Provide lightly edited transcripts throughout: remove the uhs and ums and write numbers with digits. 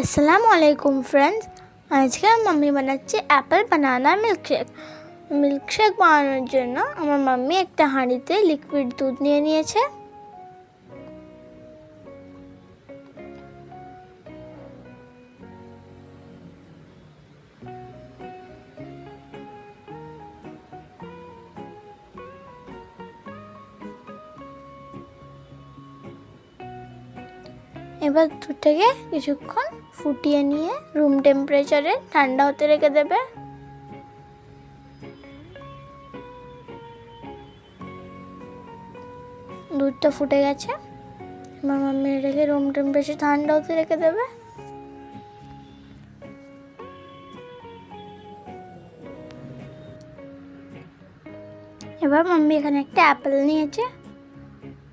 আসসালামু আলাইকুম ফ্রেন্ডস। আজকে আমার মাম্মি বানাচ্ছে অ্যাপেল বানানা মিল্কশেক বানানোর জন্য আমার মাম্মি একটা হাঁড়িতে লিকুইড দুধ নিয়ে নিয়েছে। এবার দুধটাকে কিছুক্ষণ ফুটিয়ে নিয়ে রুম টেম্পারেচারে ঠান্ডা হতে রেখে দেবে। দুধটা ফুটে গেছে, আমার মাম্মি এটাকে রুম টেম্পারেচারে ঠান্ডা হতে রেখে দেবে। এবার মাম্মি এখানে একটা অ্যাপেল নিয়েছে,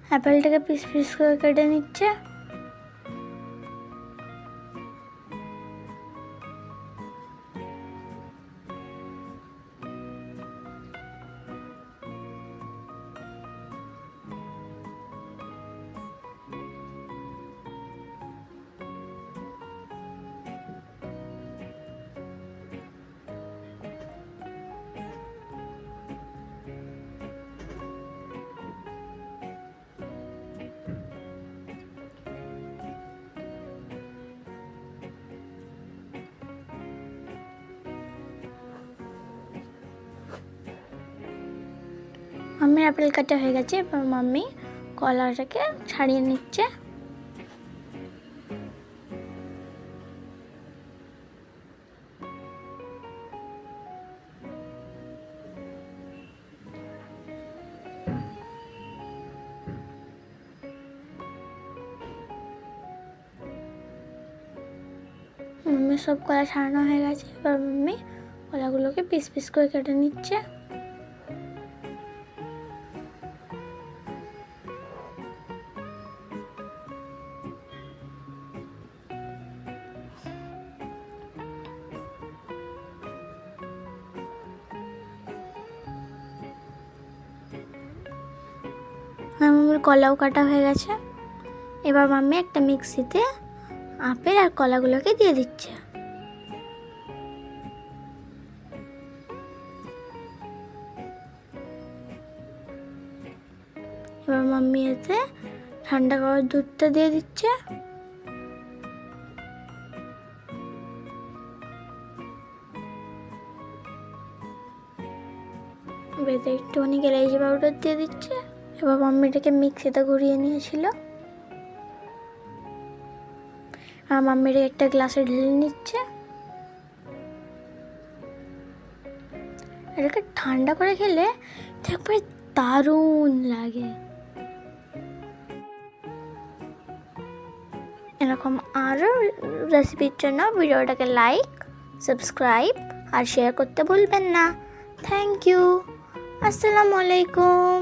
অ্যাপেলটাকে পিস পিস করে কেটে নিচ্ছে। মাম্মির অ্যাপেল কাটা হয়ে গেছে, এবার মাম্মি কলাটাকে ছাড়িয়ে নিচ্ছে। মাম্মি সব কলা ছাড়ানো হয়ে গেছে, এবার মাম্মি কলাগুলোকে পিস পিস করে কেটে নিচ্ছে। মাম্মির কলাও কাটা হয়ে গেছে, এবার মাম্মি একটা মিক্সিতে আপেল আর কলাগুলোকে দিয়ে দিচ্ছে। এবার মাম্মি এতে ঠান্ডা করার দুধটা দিয়ে দিচ্ছে। এতে একটুখানি এলাইচি পাউডার দিয়ে দিচ্ছে। এবার মাম্মি এটাকে মিক্সিতে ঘুরিয়ে নিয়েছিল, আর মাম্মির একটা গ্লাসে ঢেলে নিচ্ছে। এটাকে ঠান্ডা করে খেলে একবারে দারুণ লাগে। এরকম আরও রেসিপির জন্য ভিডিওটাকে লাইক, সাবস্ক্রাইব আর শেয়ার করতে ভুলবেন না। Thank you. আসসালামু আলাইকুম।